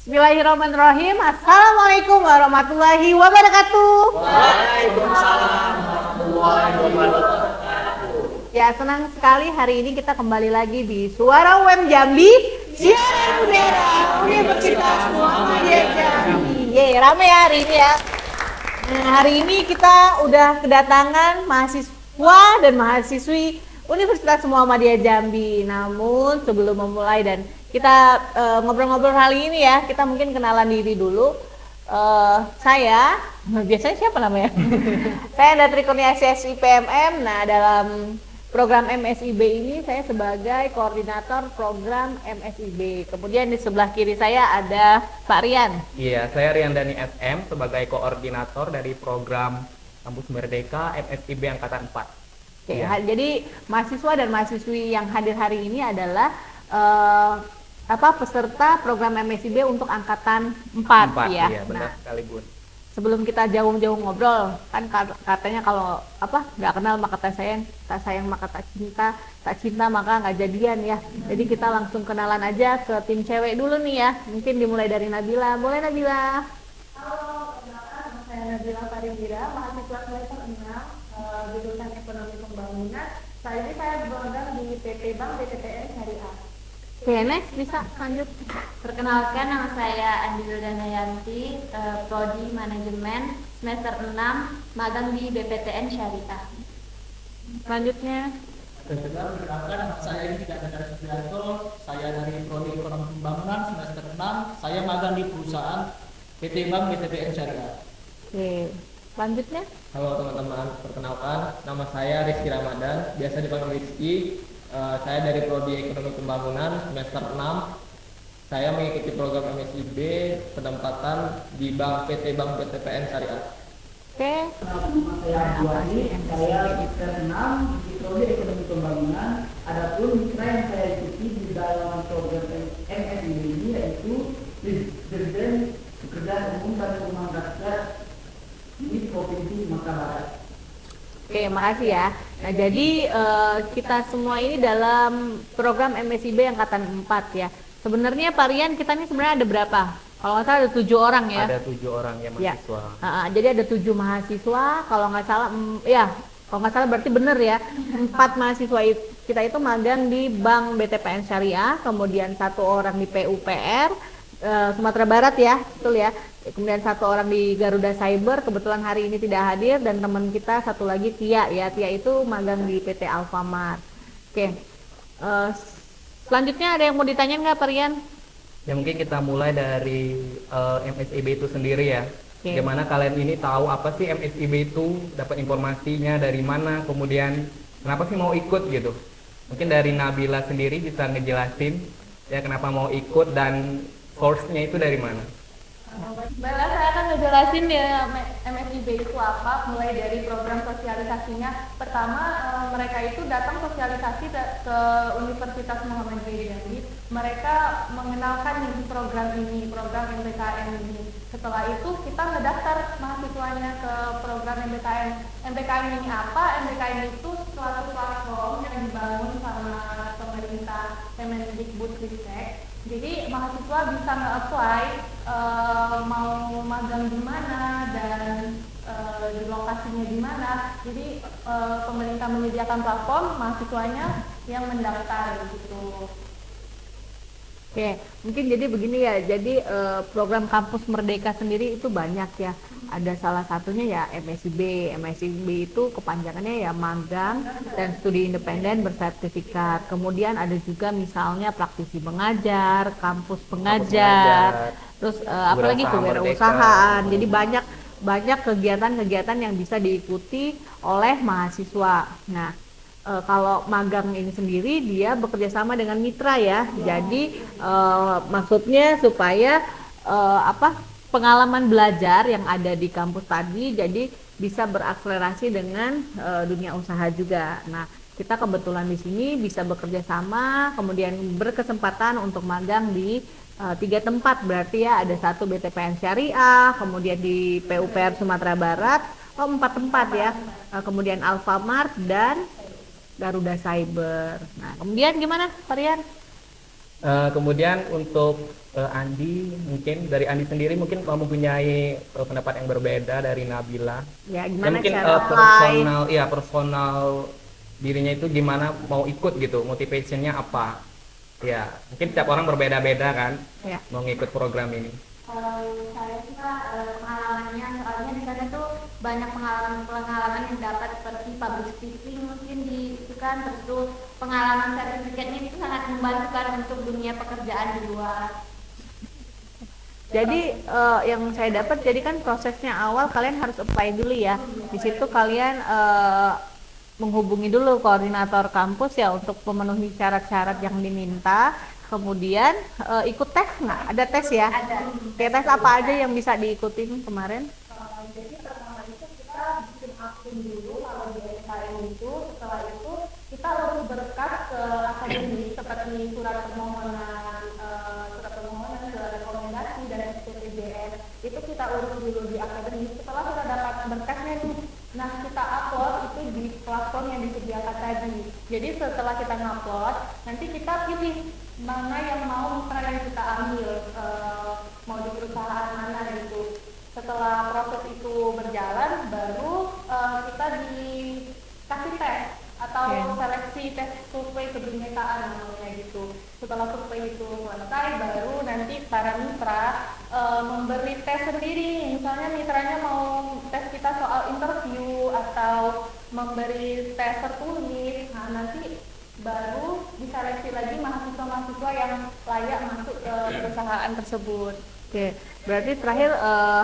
Bismillahirrahmanirrahim. Assalamualaikum warahmatullahi wabarakatuh. Waalaikumsalam warahmatullahi wabarakatuh. Ya, senang sekali hari ini kita kembali lagi di Suara UM Jambi, siaran udara Universitas Muhammadiyah Jambi. Rame ya hari ini ya. Nah, hari ini kita udah kedatangan mahasiswa dan mahasiswi Universitas Muhammadiyah Jambi. Namun sebelum memulai dan kita ngobrol-ngobrol kali ini ya, kita mungkin kenalan diri dulu. Saya, biasanya siapa namanya? Saya Datri Kurniasi SIPMM. Nah, dalam program MSIB ini saya sebagai koordinator program MSIB. Kemudian di sebelah kiri saya ada Pak Rian. Iya, saya Rian Dani SM sebagai koordinator dari program Kampus Merdeka MSIB Angkatan 4. Oke, Iya. jadi mahasiswa dan mahasiswi yang hadir hari ini adalah peserta program MSIB untuk angkatan 4 ya. Iya, benar Nah, sekali, Bun. sebelum kita jauh-jauh ngobrol, kan katanya kalau nggak kenal maka tak sayang maka tak cinta maka nggak jadian ya. Jadi kita langsung kenalan aja ke tim cewek dulu nih ya. Mungkin dimulai dari Nabila. Boleh Nabila? Halo, perkenalkan saya Nabila Faridira, mahasiswa semester 6 jurusan Ekonomi Pembangunan. Saat ini saya bermagang di PT Bank BTPN Syariah. Oke, next bisa lanjut. Perkenalkan, nama saya Andil Danayanti, Prodi Manajemen semester 6, magang di BPTN Syariah. Selanjutnya, Perkenalkan, nama saya ini tidak ada Subianto, saya dari Prodi Ekonomi Pembangunan semester 6, saya magang di perusahaan PT Bank BTPN Syariah. oke, selanjutnya. Halo teman-teman, perkenalkan nama saya Rizky Ramadan, biasa dipanggil Rizky. Saya dari Prodi Ekonomi Pembangunan semester 6. Saya mengikuti program MSIB penempatan di PT Bank BTPN Syariah. Oke, Nama saya Abduani, saya semester 6 di Prodi Ekonomi Pembangunan. Adapun mitra yang saya ikuti di dalam program MSIB ini yaitu Dirjen Pekerjaan Umum dan Rumah Rakyat di Provinsi Sumatera Barat. oke, makasih ya. Nah, jadi kita semua ini dalam program MSIB angkatan 4 ya. Sebenarnya Pak Rian, kita ini sebenarnya ada berapa? Kalau nggak salah ada 7 orang ya. Ada 7 orang yang Ya. mahasiswa. Jadi ada 7 mahasiswa, kalau nggak salah, kalau nggak salah berarti benar ya. 4 mahasiswa kita itu magang di Bank BTPN Syariah, kemudian 1 orang di PUPR Sumatera Barat ya, betul ya. Kemudian 1 orang di Garuda Cyber, kebetulan hari ini tidak hadir, dan teman kita 1 lagi Tia ya. Tia itu magang di PT Alfamart. Oke. Selanjutnya ada yang mau ditanyain nggak Pak Rian? Ya mungkin kita mulai dari MSIB itu sendiri ya. Oke. Bagaimana kalian ini tahu apa sih MSIB itu, dapat informasinya dari mana, kemudian kenapa sih mau ikut gitu. Mungkin dari Nabila sendiri bisa ngejelasin ya kenapa mau ikut dan source-nya itu dari mana. Baiklah, saya akan ngejelasin ya MSIB itu apa, mulai dari program sosialisasinya. Pertama, mereka itu datang sosialisasi ke Universitas Muhammadiyah Jambi. Mereka mengenalkan nih program ini, program MBKM ini. Setelah itu kita ngedaftar mahasiswanya ke program MBKM. MBKM ini apa? MBKM itu suatu platform yang dibangun sama pemerintah Kemendikbudristek. Jadi mahasiswa bisa nge-apply mau magang di mana dan di lokasinya di mana. Jadi pemerintah menyediakan platform, mahasiswanya yang mendaftar gitu. Oke, mungkin jadi begini ya. Jadi program Kampus Merdeka sendiri itu banyak ya. Ada salah satunya ya MSIB. MSIB itu kepanjangannya ya magang dan studi independen bersertifikat. Kemudian ada juga misalnya praktisi mengajar, kampus pengajar, terus apalagi kewirausahaan. Jadi banyak kegiatan-kegiatan yang bisa diikuti oleh mahasiswa. Nah, kalau magang ini sendiri dia bekerja sama dengan mitra ya. Jadi maksudnya supaya pengalaman belajar yang ada di kampus tadi jadi bisa berakselerasi dengan dunia usaha juga. Nah, kita kebetulan di sini bisa bekerja sama, kemudian berkesempatan untuk magang di 3 tempat, berarti ya ada 1 BTPN Syariah, kemudian di PUPR Sumatera Barat, 4 tempat ya, kemudian Alfamart dan Garuda Cyber. Nah, kemudian gimana, Pak Rian? Kemudian untuk Andi, mungkin dari Andi sendiri mungkin mempunyai pendapat yang berbeda dari Nabila. Ya, Ya gimana mungkin cara personal, ya personal dirinya itu gimana mau ikut gitu, motivationnya apa? Ya, mungkin setiap orang berbeda-beda kan, Ya. mau ngikut program ini. Kalau saya sih Pak, pengalamannya soalnya di sana tuh banyak pengalaman-pengalaman yang dapat seperti public speaking mungkin di itu kan, terus tuh pengalaman sertifikatnya itu sangat membantu kan untuk dunia pekerjaan di luar. Jadi yang saya dapat, jadi kan prosesnya awal kalian harus apply dulu ya. Di situ kalian menghubungi dulu koordinator kampus ya untuk memenuhi syarat-syarat yang diminta. Kemudian ikut tes nggak? Ada tes ya? Ada. Kayak tes apa aja yang bisa diikutin kemarin? Jadi pertama itu kita bikin akun dulu kalau di SKM itu, setelah itu kita urus berkas ke akademik seperti surat permohonan, surat rekomendasi dan SPPJN itu kita urus dulu di akademik. Setelah kita dapat berkasnya nih, nah kita upload itu di platform yang disediakan tadi. Jadi setelah kita ngupload, nanti kita pilih mana yang mau mitra yang kita ambil, mau di perusahaan mana gitu. Setelah proses itu berjalan, baru kita dikasih tes atau seleksi tes survei kebinekaan namanya gitu. Setelah survei itu selesai, baru nanti para mitra memberi tes sendiri. Misalnya mitranya mau tes kita soal interview atau memberi tes tertulis, nah nanti baru diseleksi lagi mahasiswa-mahasiswa yang layak masuk ke perusahaan tersebut. Oke, berarti terakhir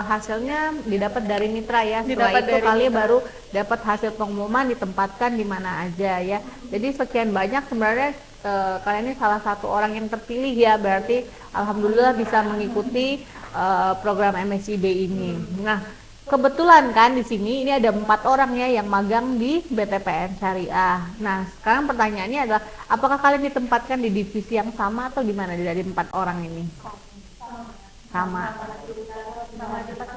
hasilnya didapat dari mitra ya. Setelah Didapat itu dari kalian mitra. baru dapat hasil pengumuman ditempatkan di mana aja ya. Jadi sekian banyak sebenarnya kalian ini salah satu orang yang terpilih ya. Berarti alhamdulillah bisa mengikuti program MSIB ini. Nah, kebetulan kan di sini ini ada 4 orang ya yang magang di BTPN Syariah. Nah, sekarang pertanyaannya adalah apakah kalian ditempatkan di divisi yang sama atau gimana dari 4 orang ini? Sama.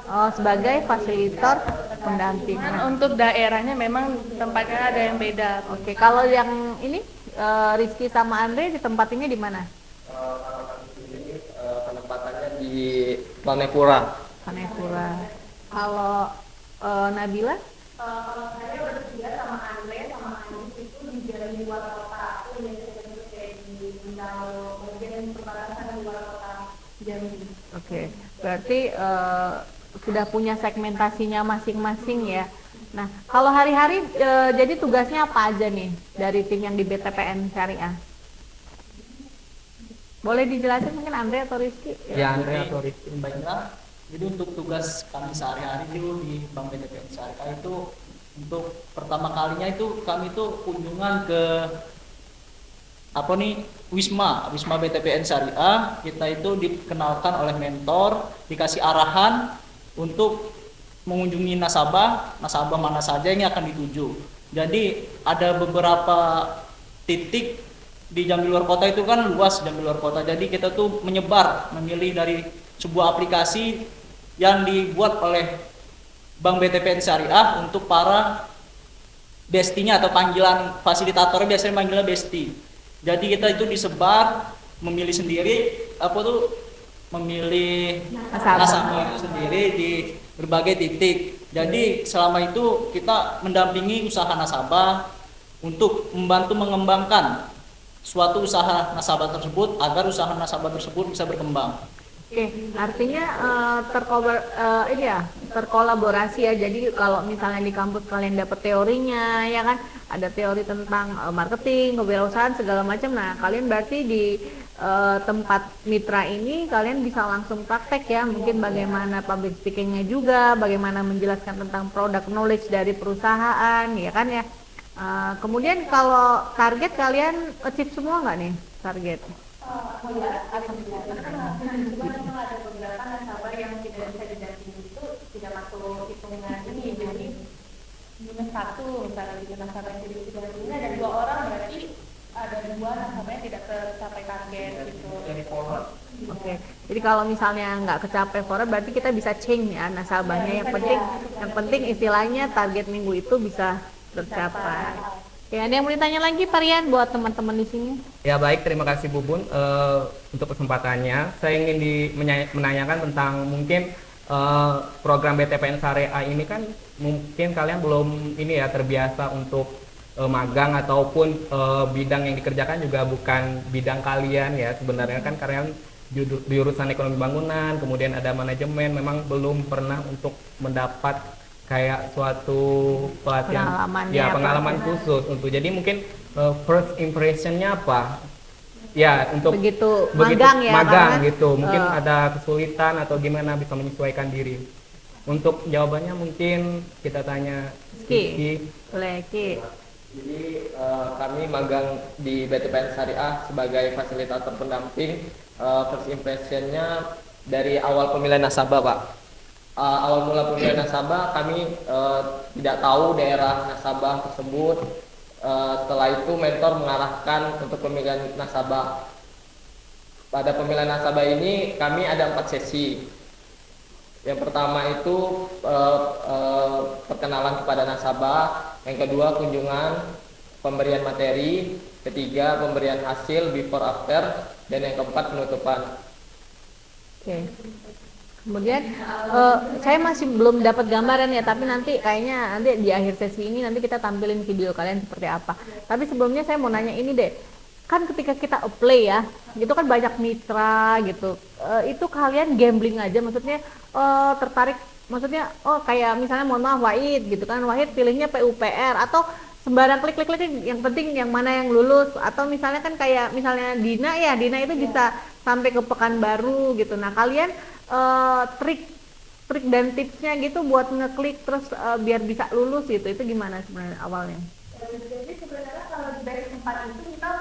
Oh, sebagai fasilitator pendampingan. Untuk daerahnya memang tempatnya ada yang beda. Oke, kalau yang ini Rizky sama Andre ditempatinnya di mana? Kalau kami ini penempatannya di Planepura. Panepura. Kalau Nabila? Kalau saya bersedia sama Andre sama Anis itu di luar kota. Aku biasanya kayak di Bintaro, bagian perbatasan di luar kota Jambi. Oke, berarti sudah punya segmentasinya masing-masing ya. Nah, kalau hari-hari jadi tugasnya apa aja nih dari tim yang di BTPN Syariah? Boleh dijelasin mungkin Andre atau Rizky? Ya, Andre atau Rizky. Baiklah, jadi untuk tugas kami sehari-hari itu di Bank BTPN Syariah itu untuk pertama kalinya itu kami itu kunjungan ke Wisma BTPN Syariah. Kita itu dikenalkan oleh mentor, dikasih arahan untuk mengunjungi nasabah mana saja yang akan dituju. Jadi ada beberapa titik di Jambi luar kota itu kan luas Jambi luar kota. Jadi kita tuh memilih dari sebuah aplikasi yang dibuat oleh Bank BTPN Syariah untuk para bestinya atau panggilan fasilitatornya biasanya manggilnya besti. Jadi kita itu disebar, memilih sendiri memilih nasabah itu sendiri di berbagai titik. Jadi selama itu kita mendampingi usaha nasabah untuk membantu mengembangkan suatu usaha nasabah tersebut agar usaha nasabah tersebut bisa berkembang. Oke, artinya terkolaborasi ya. Jadi kalau misalnya di kampus kalian dapat teorinya, ya kan, ada teori tentang marketing, kewirausahaan segala macam. Nah, kalian berarti di tempat mitra ini kalian bisa langsung praktek ya. Mungkin bagaimana public speakingnya juga, bagaimana menjelaskan tentang product knowledge dari perusahaan, ya kan ya. Kemudian kalau target kalian achieve semua nggak nih target? Cuma memang ada beberapa nasabah yang tidak bisa didampingi itu tidak masuk hitungan ini. Jadi minus 1 misalnya gitu nasabah yang tidak bisa didampingi ada 2 orang, berarti ada 2 nasabah yang tidak tercapai target gitu. Oke, jadi kalau misalnya nggak kecapai forward berarti kita bisa change ya nasabahnya. Yang penting istilahnya target minggu itu bisa tercapai. Oke, ada yang mau ditanya lagi Pak Rian buat teman-teman di sini? Ya baik, terima kasih Bu Bun untuk kesempatannya. Saya ingin menanyakan tentang mungkin program BTPN Syariah ini kan mungkin kalian belum ini ya terbiasa untuk magang ataupun bidang yang dikerjakan juga bukan bidang kalian ya. Sebenarnya kan kalian jurusan ekonomi bangunan, kemudian ada manajemen, memang belum pernah untuk mendapat kayak suatu pelatihan pengalaman khusus untuk jadi mungkin first impressionnya apa ya untuk begitu magang ya magang gitu mungkin ada kesulitan atau gimana bisa menyesuaikan diri. Untuk jawabannya mungkin kita tanya Ki. Jadi kami magang di BTPN Syariah sebagai fasilitator pendamping. First impressionnya dari awal pemilihan nasabah Pak. Awal mula pemilihan nasabah kami tidak tahu daerah nasabah tersebut. Setelah itu mentor mengarahkan untuk pemilihan nasabah. Pada pemilihan nasabah ini kami ada 4 sesi. Yang pertama itu perkenalan kepada nasabah, yang kedua kunjungan, pemberian materi, ketiga pemberian hasil before after, dan yang keempat penutupan. Oke. Kemudian saya masih belum dapat gambaran ya, tapi nanti kayaknya nanti di akhir sesi ini nanti kita tampilin video kalian seperti apa. Tapi sebelumnya saya mau nanya ini deh, kan ketika kita apply ya, itu kan banyak mitra gitu. Itu kalian gambling aja, maksudnya tertarik, maksudnya kayak misalnya mohon maaf Wahid gitu kan, Wahid pilihnya PUPR atau sembarang klik yang penting yang mana yang lulus, atau misalnya kan kayak misalnya Dina itu bisa sampai ke Pekanbaru gitu. Nah kalian trik dan tipsnya gitu buat ngeklik terus biar bisa lulus gitu, itu gimana sebenarnya awalnya? Jadi sebenarnya kalau di batch 4 itu kita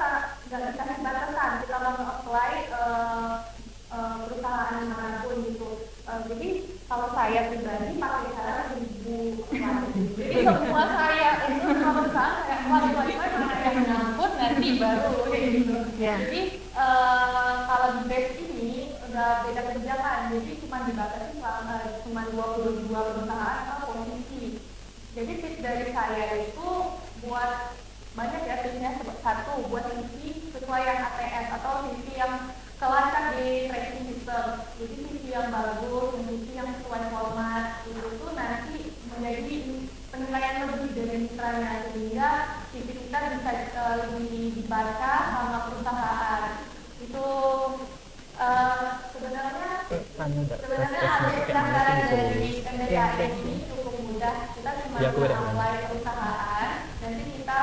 nggak dikasih batasan kita mau apply perusahaan manapun gitu. Jadi kalau saya pribadi pakai cara 2000. Jadi semua saya itu kalau perusahaan kayak apply mana yang nyangkut nanti baru gitu. Jadi kalau di batch ini udah beda kebijakan, jadi cuma dibatasi cuma 22 perusahaan atau posisi. Jadi tips dari saya itu buat banyak ya tipsnya. Satu, buat CV sesuai yang ATS atau CV yang kelacak di tracking system. Jadi CV yang bagus, CV yang sesuai format itu nanti menjadi penilaian lebih dari mitranya, sehingga CV kita bisa lebih dibaca sama perusahaan. Itu sebenarnya pelanggaran dari MBKN ini cukup mudah. Kita cuma apply perusahaan, nanti kita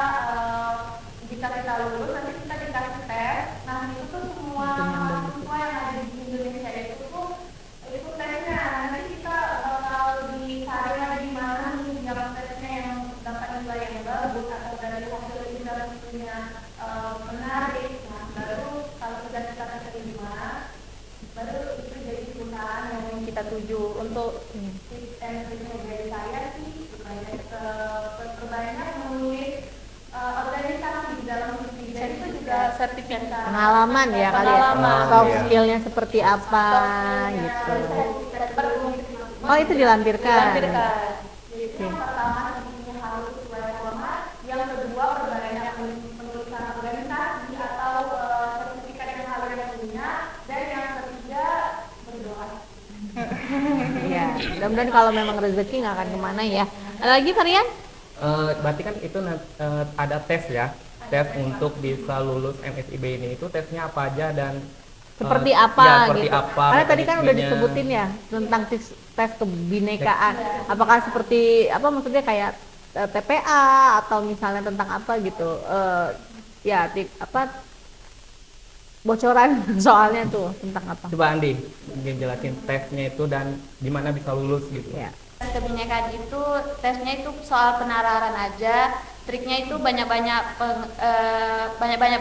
jika kita lulus nanti kita dikasih tes. Nah itu tuh semua mahasiswa yang ada di Indonesia itu tesnya. Nanti kita bakal dicari di mana nih yang tesnya yang dapat nilai yang bagus atau dari hasil interviewnya menarik. Nah baru kalau sudah kita terima, baru itu jadi perusahaan yang kita tuju. Untuk tips and triknya dari saya sih perbanyak menulis organisasi di dalam CV, dan itu juga sertifikat Pengalaman ya kali ya, soft skillnya seperti apa gitu. Oh itu dilampirkan. Jadi yang pertama CV-nya harus sesuai format, yang kedua perbanyak penulisan organisasi atau sertifikat yang kalian punya, dan yang ketiga berdoa. Ya, mudah-mudahan kalau memang rezeki nggak akan kemana ya. Ada lagi Varian? Berarti kan itu ada tes ya, tes untuk bisa lulus MSIB ini. Itu tesnya apa aja dan Seperti apa seperti gitu. apa Karena tadi kan udah mekanismenya. disebutin ya tentang tes kebinekaan. Apakah seperti apa, maksudnya kayak TPA atau misalnya tentang apa gitu? Bocoran soalnya tuh tentang apa? Coba Andi mungkin jelasin tesnya itu dan gimana bisa lulus gitu. Ya. Tes kebinekaan itu tesnya itu soal penararan aja, triknya itu banyak-banyak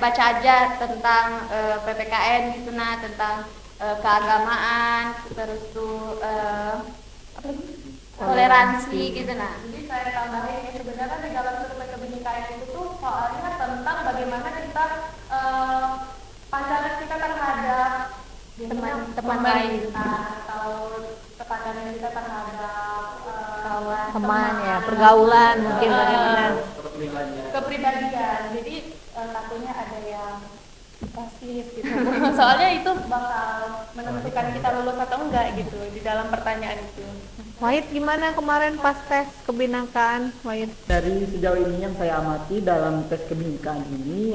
baca aja tentang PPKN gitu, nah tentang keagamaan, terus tuh toleransi gitu. Nah Jadi saya tambahin ya, sebenarnya di dalam survei kebinekaan itu tuh soalnya tentang bagaimana kita pandangan kita terhadap teman lain, atau pandangan kita terhadap Teman ya, pergaulan mungkin bagaimana. kepribadian. Jadi takutnya ada yang pasif gitu. Soalnya itu bakal menentukan kita lulus atau enggak gitu di dalam pertanyaan itu. Wahid gimana kemarin pas tes kebinakaan, Wahid? Dari sejauh ini yang saya amati dalam tes kebinekaan ini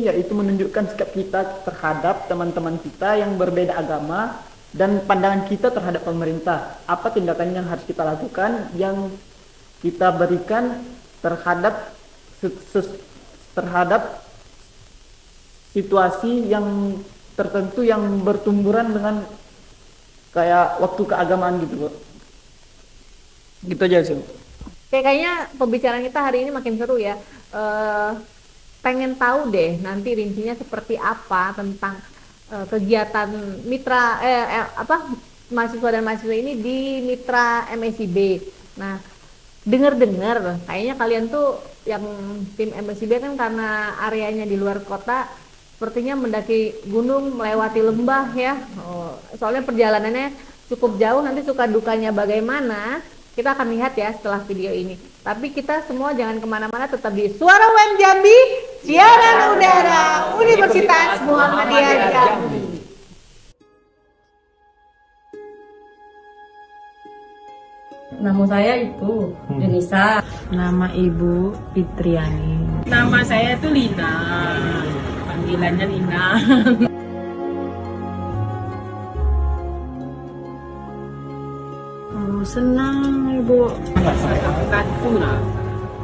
yaitu menunjukkan sikap kita terhadap teman-teman kita yang berbeda agama dan pandangan kita terhadap pemerintah. Apa tindakan yang harus kita lakukan, yang kita berikan terhadap terhadap situasi yang tertentu yang bertumburan dengan kayak waktu keagamaan gitu, gitu aja sih. Kayaknya pembicaraan kita hari ini makin seru ya. Pengen tahu deh nanti rincinya seperti apa tentang kegiatan mitra mahasiswa dan mahasiswa ini di mitra MSIB. Nah, dengar-dengar kayaknya kalian tuh yang tim MSIB kan karena areanya di luar kota, sepertinya mendaki gunung, melewati lembah ya. Soalnya perjalanannya cukup jauh, nanti suka dukanya bagaimana kita akan lihat ya setelah video ini. Tapi kita semua jangan kemana-mana, tetap di Suara UM Jambi, siaran udara Universitas Muhammadiyah Jambi. Nama saya itu Denisa. Nama Ibu Fitriani. Nama saya itu Lina. Panggilannya Lina. Oh, senang Ibu.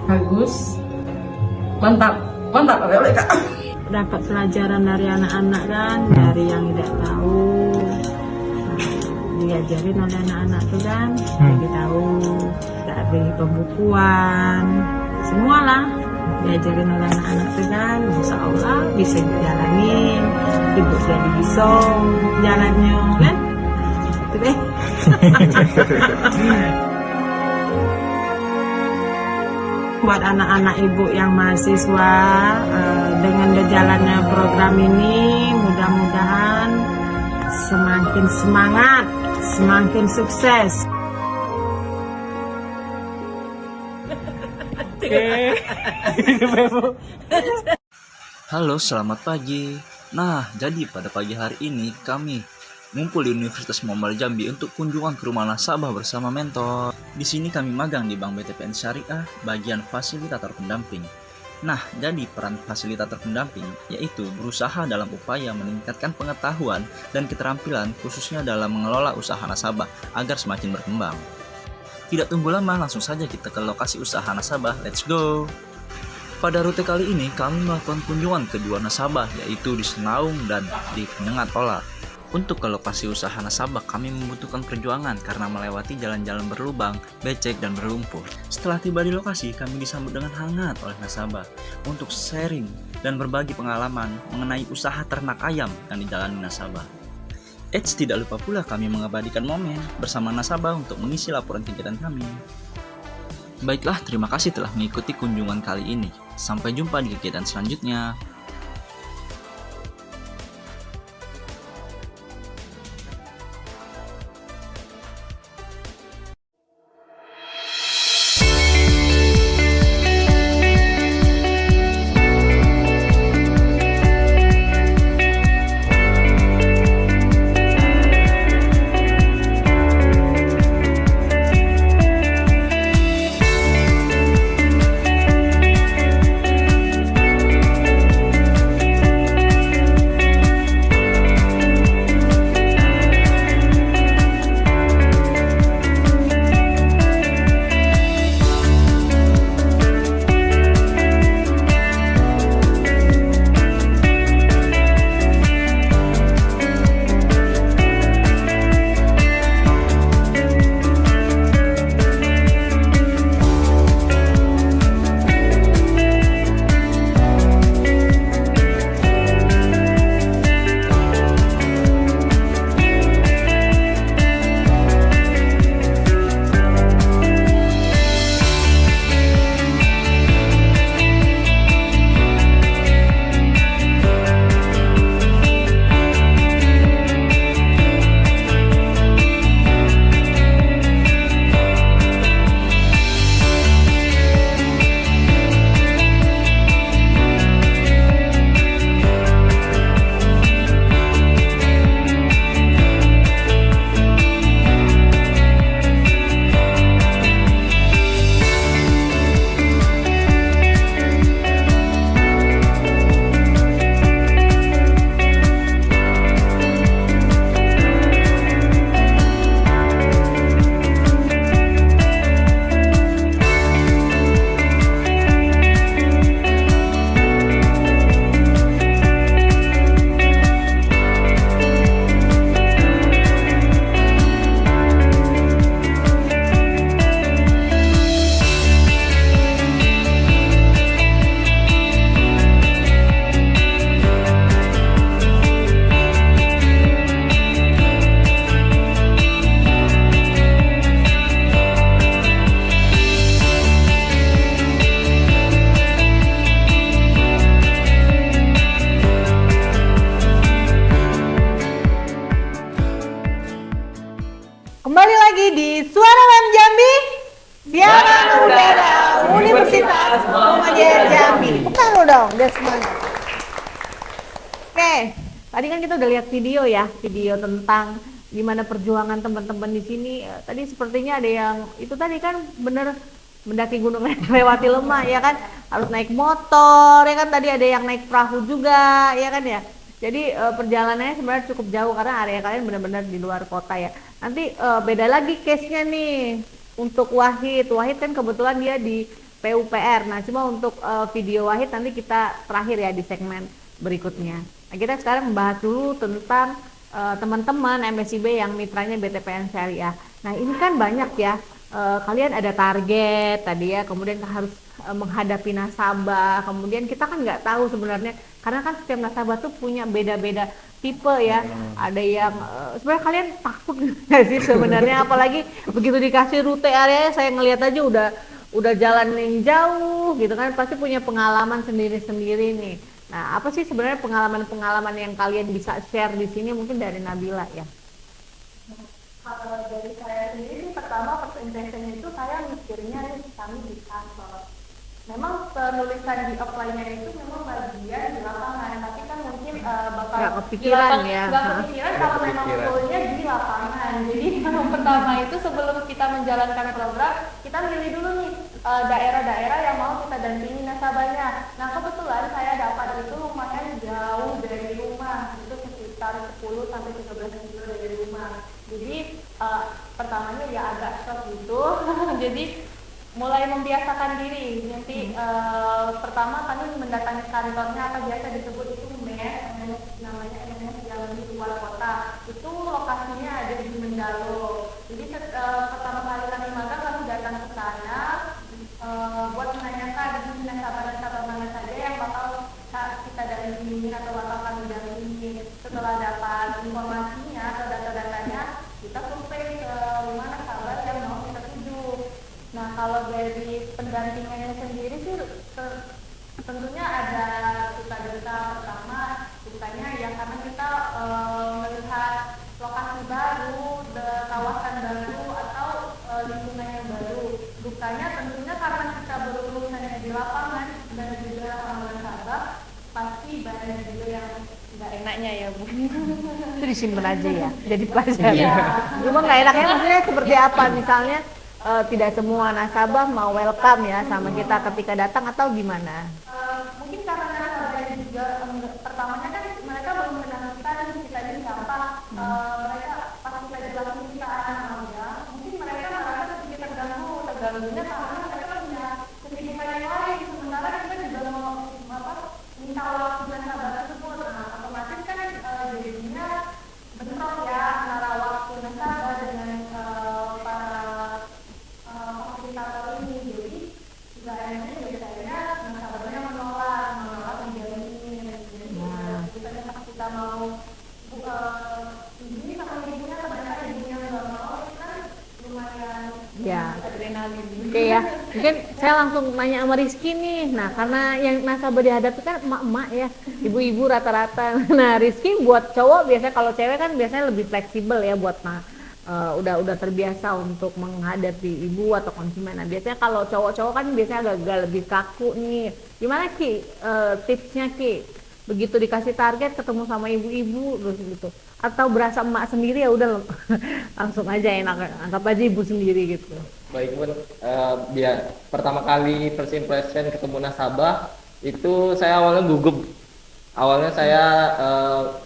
Bagus. Mantap. Mantap, oleh Kak. Dapat pelajaran dari anak-anak kan, dari yang tidak tahu. Diajarin oleh anak-anak tuh kan, jadi tahu, dari pembukuan, semualah diajarin oleh anak-anak tuh kan, insya Allah bisa dijalanin, ibu jadi bisa jalannya kan, itu deh. Buat anak-anak ibu yang mahasiswa, dengan berjalannya program ini, mudah-mudahan semakin semangat, semakin sukses. Halo, selamat pagi. Nah, jadi pada pagi hari ini kami ngumpul di Universitas Muhammadiyah Jambi untuk kunjungan ke rumah nasabah bersama mentor. Di sini kami magang di Bank BTPN Syariah, bagian fasilitator pendamping. Nah, jadi peran fasilitator pendamping yaitu berusaha dalam upaya meningkatkan pengetahuan dan keterampilan khususnya dalam mengelola usaha nasabah agar semakin berkembang. Tidak tunggu lama, langsung saja kita ke lokasi usaha nasabah. Let's go! Pada rute kali ini kami melakukan kunjungan ke dua nasabah yaitu di Senaung dan di Penyengat Olah. Untuk ke lokasi usaha nasabah kami membutuhkan perjuangan karena melewati jalan-jalan berlubang, becek, dan berlumpur. Setelah tiba di lokasi, kami disambut dengan hangat oleh nasabah untuk sharing dan berbagi pengalaman mengenai usaha ternak ayam yang dijalani nasabah. Tidak lupa pula kami mengabadikan momen bersama nasabah untuk mengisi laporan kegiatan kami. Baiklah, terima kasih telah mengikuti kunjungan kali ini. Sampai jumpa di kegiatan selanjutnya. Universitas Muhammadiyah Jambi. Tepuk tangan dong, biar semangat. Oke, tadi kan kita udah lihat video ya, video tentang gimana perjuangan teman-teman di sini. Tadi sepertinya ada yang itu tadi kan bener mendaki gunung lewati lemah ya kan, harus naik motor ya kan, tadi ada yang naik perahu juga ya kan ya. Jadi perjalanannya sebenarnya cukup jauh karena area kalian benar-benar di luar kota ya. Nanti beda lagi case-nya nih untuk Wahid. Wahid kan kebetulan dia di PUPR. Nah, cuma untuk video Wahid nanti kita terakhir ya di segmen berikutnya. Nah, kita sekarang membahas dulu tentang teman-teman MSIB yang mitranya BTPN Syariah. Nah, ini kan banyak ya. Kalian ada target tadi ya, kemudian harus menghadapi nasabah, kemudian kita kan nggak tahu sebenarnya karena kan setiap nasabah tuh punya beda-beda tipe ya. Ada yang sebenarnya kalian takut nggak sih sebenarnya, apalagi begitu dikasih rute area, saya ngelihat aja udah jalan yang jauh gitu kan, pasti punya pengalaman sendiri-sendiri nih. Nah, apa sih sebenarnya pengalaman-pengalaman yang kalian bisa share di sini, mungkin dari Nabila ya? Kalau dari saya sendiri, pertama first impression itu saya mikirnya nih kami di kantor. Memang penulisan di apply-nya itu memang bagian di lapangan, tapi kan mungkin bakal Nggak kepikiran ya. Nggak kepikiran kalau memang goalnya di lapangan. Jadi yang pertama itu sebelum kita menjalankan program, kita milih dulu nih daerah-daerah yang mau kita dampingi nasabahnya. Nah, kebetulan saya dapat itu lumayan jauh dari rumah, itu sekitar 10 sampai 13 kilo dari rumah. Jadi pertamanya ya agak shock gitu. Jadi mulai membiasakan diri. Nanti pertama kami mendatangi kantornya atau biasa disebut itu MES, namanya MES yang di luar kota. Itu lokasinya ada di Mendalo. Jadi pertama kali kami magang, kami datang ke sana buat menanyakan di sini nasabah-nasabah mana saja yang bakal kita dampingin atau bakal kami dampingin. Setelah dapat informasinya atau data-datanya, kita survei ke rumah nasabah yang mau kita tuju. Nah, kalau dari pendampingannya sendiri sih tentunya ada duka-duka. Pertama, dukanya ya karena kita melihat lokasi baru, kawasan baru atau lingkungan yang baru. Dukanya tentunya karena kita berurusannya di lapangan dan juga sama nasabah, pasti banyak juga yang nggak enaknya ya Bu. Itu disimpan aja ya, jadi pelajaran. Cuma nggak enaknya maksudnya seperti apa? Misalnya tidak semua nasabah mau welcome ya sama kita ketika datang atau gimana? Mungkin karena nasabahnya juga pertamanya kan mereka belum kenal kita ini siapa. Mereka pas kita jelasin kita anak ya, mungkin mereka merasa sedikit terganggunya karena mereka punya kesibukan yang lain. Sementara kita juga mau minta waktu nasabah tersebut. Nah, otomatis kan jadinya bentrok ya antara waktu nasabah dengan para fasilitator ini. Jadi juga enaknya biasanya nasabahnya menolak menjalani. Jadi bukannya pas kita mau ini sama ibunya, ternyata ibunya nggak mau, kan lumayan Ya. adrenalin. Oke ya, mungkin saya langsung nanya sama Rizky nih. Nah, karena yang nasabah dihadapi kan emak-emak ya, ibu-ibu rata-rata. Nah, Rizky buat cowok biasanya, kalau cewek kan biasanya lebih fleksibel ya buat udah terbiasa untuk menghadapi ibu atau konsumen. Nah, biasanya kalau cowok-cowok kan biasanya agak lebih kaku nih. Gimana Ki tipsnya Ki? Begitu dikasih target ketemu sama ibu-ibu terus gitu, atau berasa emak sendiri ya udah langsung aja enak, anggap aja ibu sendiri gitu. Baik Bun, biar pertama kali first impression ketemu nasabah itu saya awalnya gugup. Awalnya saya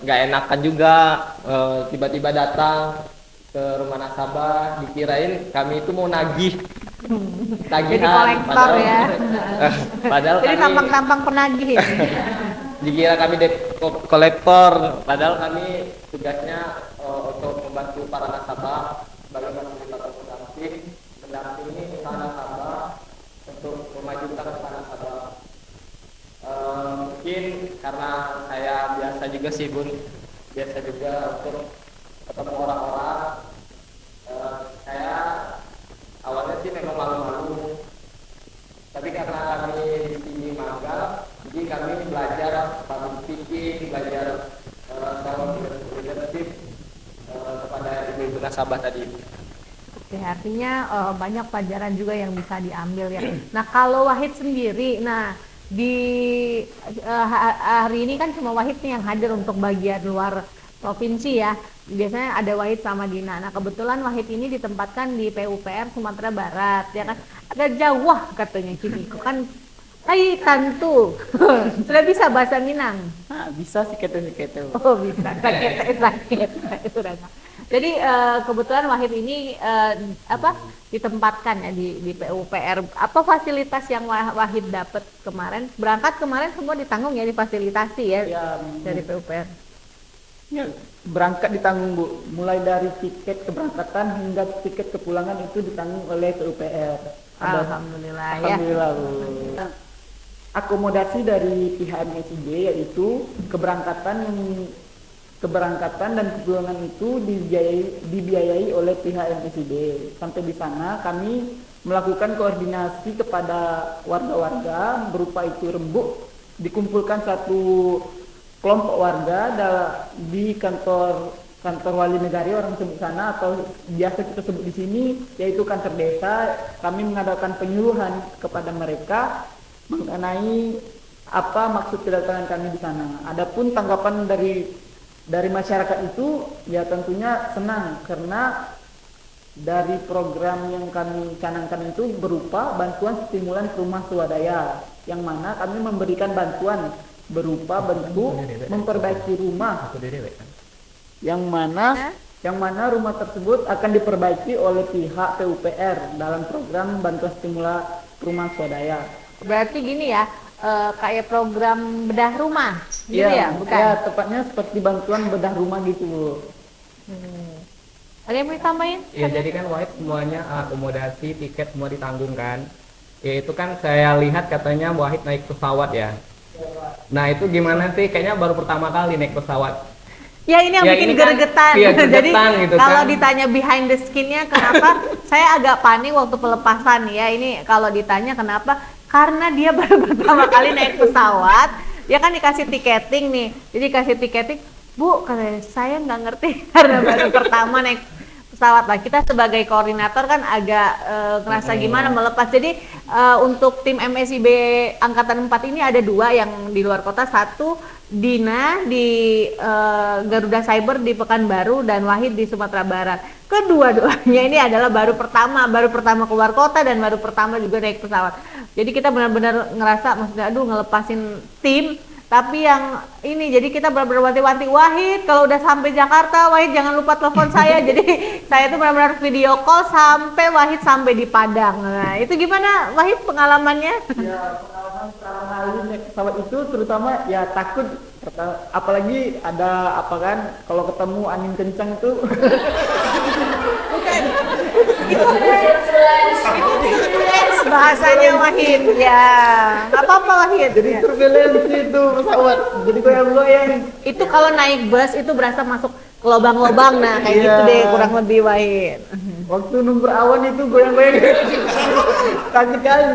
nggak enakan juga, tiba-tiba datang ke rumah nasabah, dikirain kami itu mau nagih tagihan. Jadi kolektor ya. Padahal jadi kami tampang-tampang penagih. dikira kami debt kolektor, padahal kami tugasnya untuk membantu para nasabah sebagai fasilitator mendampingi para nasabah untuk memajukan para nasabah. Mungkin karena saya biasa juga sih Bun, biasa juga untuk ketemu orang-orang. Saya awalnya sih memang malu-malu, tapi karena kami di sini magang, jadi kami belajar public speaking, belajar leadership kepada ibu-ibu nasabah tadi. Ya, artinya banyak pelajaran juga yang bisa diambil ya. Nah, kalau Wahid sendiri, nah di hari ini kan cuma Wahid nih yang hadir untuk bagian luar provinsi ya. Biasanya ada Wahid sama Dina. Nah, kebetulan Wahid ini ditempatkan di PUPR Sumatera Barat, ya kan? Agak jauh wah katanya gini, kok kan hai tantu. Sudah bisa bahasa Minang? Bisa sih kete-kete. Oh, bisa. Sakit. Sudah. Jadi kebetulan Wahid ini ditempatkan ya di PUPR. Apa fasilitas yang Wahid dapat kemarin? Berangkat kemarin semua ditanggung ya, difasilitasi ya, dari PUPR. Ya, berangkat ditanggung Bu. Mulai dari tiket keberangkatan hingga tiket kepulangan itu ditanggung oleh PUPR. Alhamdulillah ya. Alhamdulillah Bu. Akomodasi dari pihak MSIB yaitu keberangkatan dan kepulangan itu dibiayai oleh pihak MSIB. Sampai di sana kami melakukan koordinasi kepada warga-warga berupa itu rembuk, dikumpulkan satu kelompok warga di kantor wali negari orang sebut sana, atau biasa kita sebut di sini yaitu kantor desa. Kami mengadakan penyuluhan kepada mereka mengenai apa maksud kedatangan kami di sana. Adapun tanggapan dari masyarakat itu ya tentunya senang, karena dari program yang kami canangkan itu berupa bantuan stimulan rumah swadaya, yang mana kami memberikan bantuan berupa bentuk memperbaiki rumah, yang mana rumah tersebut akan diperbaiki oleh pihak PUPR dalam program bantuan stimulan rumah swadaya. Berarti gini ya, kayak program bedah rumah gitu ya, bukan? Ya, tepatnya seperti bantuan bedah rumah gitu Bu. Ada yang mau ditambahin? Ya, jadi kan Wahid semuanya akomodasi, tiket semua ditanggung kan. Ya itu kan saya lihat katanya Wahid naik pesawat ya. Nah itu gimana sih? Kayaknya baru pertama kali naik pesawat. Ya ini yang Ya, bikin ini kan, gregetan. iya, Jadi gregetan gitu kalau kan. ditanya behind the skin-nya kenapa, saya agak panik waktu pelepasan ya. Ini kalau ditanya kenapa, karena dia baru pertama kali naik pesawat, dia kan dikasih tiketing nih. Jadi kasih tiketing, Bu, katanya saya nggak ngerti karena baru pertama naik pesawat lah. Kita sebagai koordinator kan agak ngerasa gimana melepas. Jadi untuk tim MSIB Angkatan 4 ini ada 2 yang di luar kota, satu Dina di Garuda Cyber di Pekanbaru dan Wahid di Sumatera Barat. Kedua-duanya ini adalah baru pertama keluar kota dan baru pertama juga naik pesawat. Jadi kita benar-benar ngerasa maksudnya aduh ngelepasin tim. Tapi yang ini, jadi kita benar-benar wanti-wanti, Wahid kalau udah sampai Jakarta, Wahid jangan lupa telepon saya. Jadi saya itu benar-benar video call sampai Wahid sampai di Padang. Nah itu gimana Wahid pengalamannya? Ya, pengalaman pertama kali naik pesawat itu terutama ya takut, apalagi ada apa kan kalau ketemu angin kencang tuh. Bukan. Itu bahasanya Wahid ya. Nggak apa-apa Wahid. Jadi Ya. turbulensi itu pesawat, jadi goyang-goyang. Itu kalau naik bus itu berasa masuk ke lubang-lubang, nah kayak Iya. gitu deh kurang lebih Wahid. Waktu nunggu awan itu goyang-goyang. Takut kali.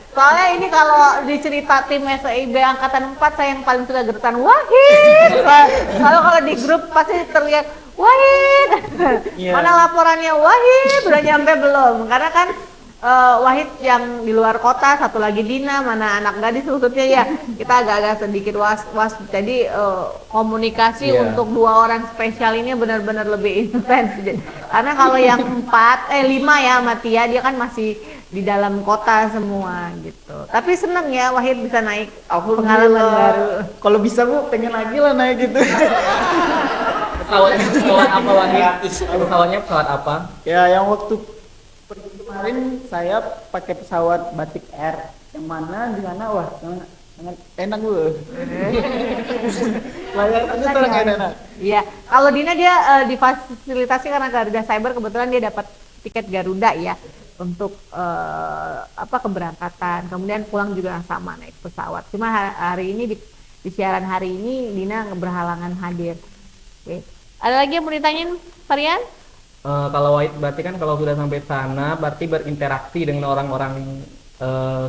Soalnya ini kalau dicerita tim SIB Angkatan 4 saya yang paling suka geretan Wahid. Kalau di grup pasti terlihat Wahid. Iya. Mana laporannya Wahid udah nyampe belum? Karena kan Wahid yang di luar kota, satu lagi Dina, mana anak gadis maksudnya ya. Kita agak-agak sedikit was-was. Jadi komunikasi Iya. untuk 2 orang spesial ini benar-benar lebih intens. Karena kalau yang 5 ya sama Tia, dia kan masih di dalam kota semua gitu. Tapi seneng ya Wahid bisa naik pengalaman baru. Kalau bisa Bu, pengen lagi lah naik gitu. Pesawat apa Wahid? Pesawatnya pesawat apa? Ya, yang waktu pergi kemarin saya pakai pesawat Batik Air, yang mana di sana wah sangat enak Bu. Layarnya sangat enak. Iya, kalau Dina dia difasilitasi karena Garuda Cyber, kebetulan dia dapat tiket Garuda ya untuk keberangkatan, kemudian pulang juga sama naik pesawat. Cuma hari ini di siaran hari ini Dina berhalangan hadir. Oke. Ada lagi yang mau ditanyain, Varian? Kalau Wahid berarti kan kalau sudah sampai sana berarti berinteraksi dengan orang-orang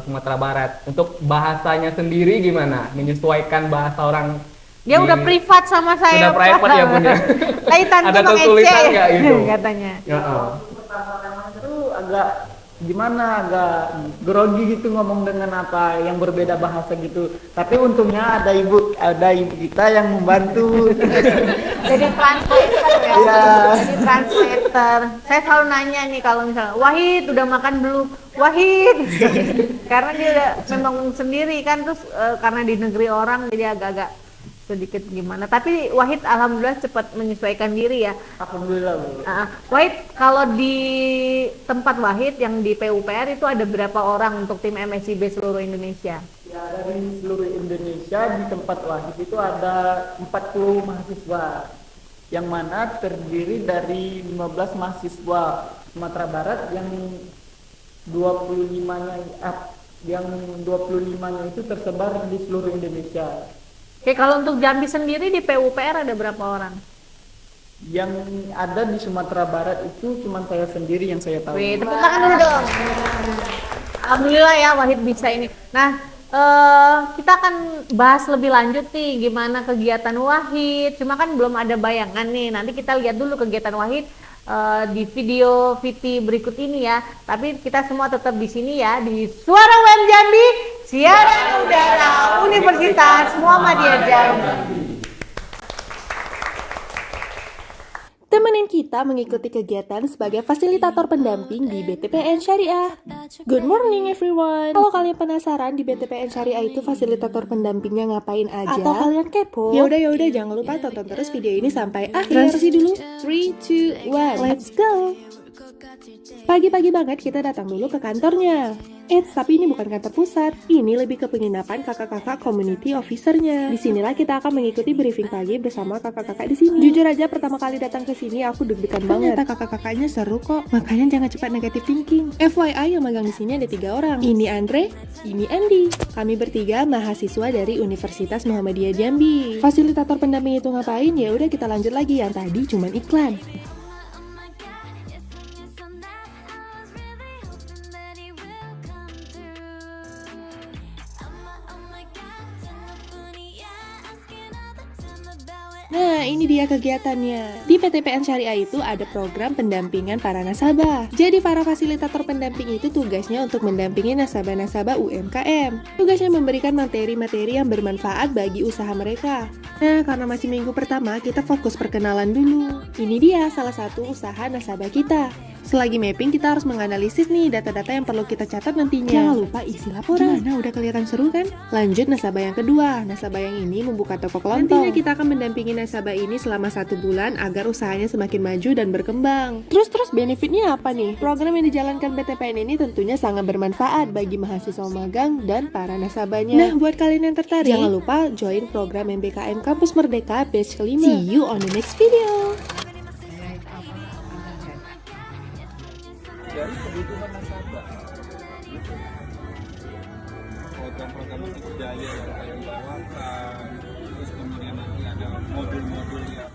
Sumatera Barat. Untuk bahasanya sendiri gimana? Menyesuaikan bahasa orang. Dia udah privat sama saya. Sudah private ya Bun ya. Kaitan Ada tukang kesulitan ece, nggak itu? katanya. Ya, gimana, agak grogi gitu ngomong dengan apa yang berbeda bahasa gitu. Tapi untungnya ada ibu kita yang membantu. Jadi translator ya. Iya. Jadi translator. Saya selalu nanya nih kalau misalnya Wahid udah makan belum? Wahid. Karena dia udah memang sendiri kan, terus karena di negeri orang jadi agak-agak sedikit gimana. Tapi Wahid alhamdulillah cepat menyesuaikan diri ya. Alhamdulillah, Bu. Wahid, kalau di tempat Wahid yang di PUPR itu ada berapa orang untuk tim MSIB seluruh Indonesia? Ya, dari seluruh Indonesia di tempat Wahid itu ada 40 mahasiswa. Yang mana terdiri dari 15 mahasiswa Sumatera Barat yang 25-nya itu tersebar di seluruh Indonesia. Oke, kalau untuk Jambi sendiri di PUPR ada berapa orang? Yang ada di Sumatera Barat itu cuma saya sendiri yang saya tahu. Wih, tepuk tangan dulu dong. Alhamdulillah ya Wahid bisa ini. Nah, kita akan bahas lebih lanjut nih gimana kegiatan Wahid. Cuma kan belum ada bayangan nih. Nanti kita lihat dulu kegiatan Wahid di video VT berikut ini ya. Tapi kita semua tetap di sini ya di Suara UM Jambi, siaran udara Universitas Muhammadiyah Jambi. Temenin kita mengikuti kegiatan sebagai fasilitator pendamping di BTPN Syariah. Good morning everyone. Kalau kalian penasaran di BTPN Syariah itu fasilitator pendampingnya ngapain aja, atau kalian kepo, yaudah jangan lupa tonton terus video ini sampai akhir. Transisi dulu. 3, 2, 1, let's go. Pagi-pagi banget kita datang dulu ke kantornya. Tapi ini bukan kantor pusat. Ini lebih ke penginapan kakak-kakak community officernya. Disinilah kita akan mengikuti briefing pagi bersama kakak-kakak di sini. Jujur aja pertama kali datang ke sini aku deg-degan banget. Ternyata kakak-kakaknya seru kok. Makanya jangan cepat negatif thinking. FYI yang magang di sini ada 3 orang. Ini Andre, ini Andy. Kami bertiga mahasiswa dari Universitas Muhammadiyah Jambi. Fasilitator pendamping itu ngapain? Ya udah kita lanjut lagi. Yang tadi cuman iklan. Nah, ini dia kegiatannya. Di PTPN Syariah itu ada program pendampingan para nasabah. Jadi para fasilitator pendamping itu tugasnya untuk mendampingi nasabah-nasabah UMKM. Tugasnya memberikan materi-materi yang bermanfaat bagi usaha mereka. Nah, karena masih minggu pertama, kita fokus perkenalan dulu. Ini dia salah satu usaha nasabah kita. Selagi mapping, kita harus menganalisis nih data-data yang perlu kita catat nantinya. Jangan lupa isi laporan. Gimana, udah kelihatan seru kan? Lanjut nasabah yang kedua. Nasabah yang ini membuka toko kelontong. Nantinya kita akan mendampingi nasabah ini selama 1 bulan agar usahanya semakin maju dan berkembang. Terus benefitnya apa nih? Program yang dijalankan BTPN ini tentunya sangat bermanfaat bagi mahasiswa magang dan para nasabahnya. Nah, buat kalian yang tertarik, jangan lupa join program MBKM Kampus Merdeka batch kelima. See you on the next video. Dari kebutuhan nasabah program-program itu daya yang saya bawakan, terus kemudian nanti ada modul-modul yang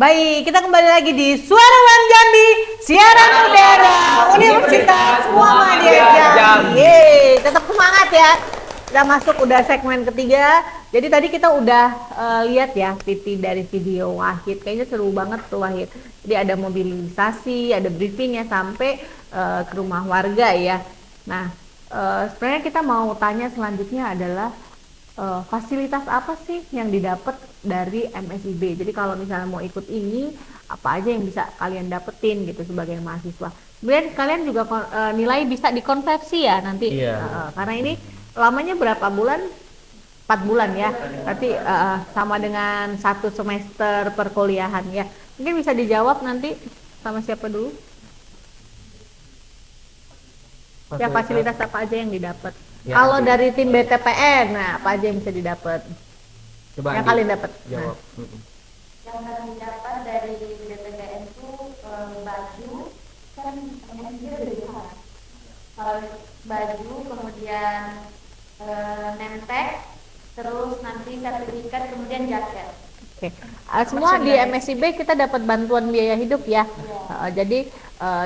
Baik, kita kembali lagi di Suara UM Jambi, siaran udara Universitas Muhammadiyah Jambi. Yeay, tetap semangat ya. Kita masuk udah segmen ketiga. Jadi tadi kita udah lihat ya PT dari video Wahid. Kayaknya seru banget tuh Wahid. Jadi ada mobilisasi, ada briefing ya sampai ke rumah warga ya. Nah, sebenarnya kita mau tanya selanjutnya adalah fasilitas apa sih yang didapat dari MSIB. Jadi kalau misalnya mau ikut ini, apa aja yang bisa kalian dapetin gitu sebagai mahasiswa. Kemudian kalian juga nilai bisa dikonversi ya nanti. Iya. Karena ini lamanya berapa bulan? 4 bulan ya. Berarti sama dengan 1 semester perkuliahan ya. Mungkin bisa dijawab nanti sama siapa dulu? Ya, fasilitas apa aja yang didapat? Ya, kalau dari tim BTPN, nah apa aja yang bisa didapat? Coba yang kalian dapat. Jawab. Nah. Yang kami dapat dari BTPN itu baju, kan baju, kemudian nemtek, terus nanti sertifikat, kemudian jaket. Oke, semua di MSIB kita dapat bantuan biaya hidup ya. Jadi